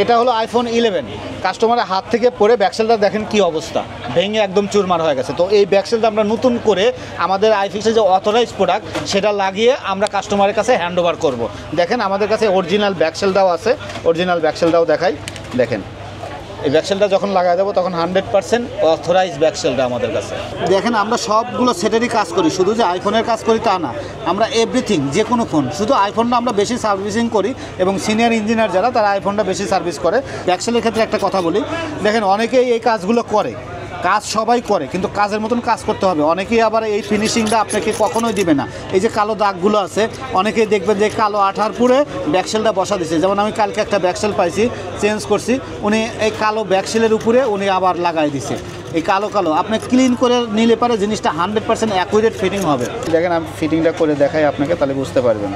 এটা হলো আইফোন 11 কাস্টমারের হাত থেকে পড়ে ব্যাকসেলটা দেখেন কি অবস্থা, ভেঙে একদম চুরমার হয়ে গেছে। তো এই ব্যাকসেলটা আমরা নতুন করে আমাদের আইফিক্সের যে অথরাইজ প্রোডাক্ট সেটা লাগিয়ে আমরা কাস্টমারের কাছে হ্যান্ড ওভার করবো। দেখেন আমাদের কাছে অরিজিনাল ব্যাকসেলটাও আছে, অরিজিনাল ব্যাকসেলটাও দেখাই। দেখেন এই ব্যাকসেলটা যখন লাগাই দেবো তখন 100% অথরাইজ ব্যাকসেলটা আমাদের কাছে। দেখেন আমরা সবগুলো সেটেরই কাজ করি, শুধু যে আইফোনের কাজ করি তা না, আমরা এভরিথিং যে কোনো ফোন, শুধু আইফোনটা আমরা বেশি সার্ভিসিং করি এবং সিনিয়র ইঞ্জিনিয়ার যারা তারা আইফোনটা বেশি সার্ভিস করে। ব্যাকসেলের ক্ষেত্রে একটা কথা বলি, দেখেন অনেকেই এই কাজগুলো করে, কাজ সবাই করে কিন্তু কাজের মতন কাজ করতে হবে। অনেকেই আবার এই ফিনিশিংটা আপনাকে কখনোই দিবে না। এই যে কালো দাগগুলো আছে, অনেকেই দেখবেন যে কালো আঠার পুরে ব্যাকসেলটা বসা দিছে। যেমন আমি কালকে একটা ব্যাকসেল পাইছি, চেঞ্জ করছি, উনি এই কালো ব্যাকসেলের উপরে উনি আবার লাগাই দিছে এই কালো কালো। আপনি ক্লিন করে নিলে পারে জিনিসটা 100% অ্যাকুরেট ফিটিং হবে। দেখেন আমি ফিটিংটা করে দেখাই আপনাকে, তাহলে বুঝতে পারবেন।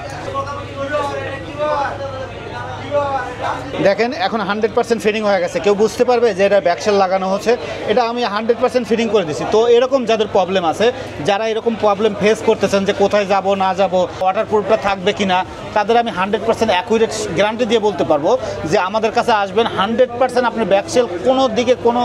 দেখেন এখন 100% ফিটিং হয়ে গেছে, কেউ বুঝতে পারবে যে এটা ব্যাকসেল লাগানো হচ্ছে। এটা আমি 100% ফিটিং করে দিছি। তো এরকম যাদের প্রবলেম আছে, যারা এরকম প্রবলেম ফেস করতেছেন যে কোথায় যাব না যাব, ওয়াটারপ্রুফটা থাকবে কি না, তাদের আমি 100% অ্যাকুরেট গ্যারান্টি দিয়ে বলতে পারবো যে আমাদের কাছে আসবেন 100% আপনার ব্যাকসেল কোনো দিকে কোনো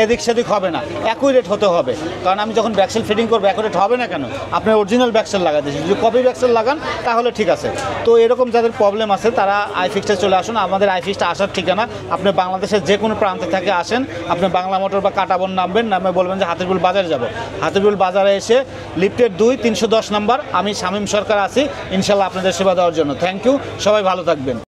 এদিক সেদিক হবে না, অ্যাকুরেট হতে হবে। কারণ আমি যখন ব্যাকসেল ফিটিং করবো অ্যাকুরেট হবে না কেন, আপনার অরিজিনাল ব্যাকসেল লাগাতে, যদি কপি ব্যাকসেল লাগান তাহলে ঠিক আছে। তো এরকম যাদের প্রবলেম আছে তারা আইফিক্সে চলে আসুন। আমাদের আইফিক্সটা আসার ঠিকানা, আপনি বাংলাদেশের যে কোনো প্রান্তে থেকে আসেন, আপনি বাংলা মোটর বা কাটাবন নামবেন, নামে বলবেন যে হাতিরপুল বাজারে যাব। হাতিরপুল বাজারে এসে লিফটের 2 310 নাম্বার, আমি শামীম সরকার আছি ইনশাল্লাহ আপনাদের সেবা দেওয়ার জন্য। থ্যাংক ইউ, সবাই ভালো থাকবেন।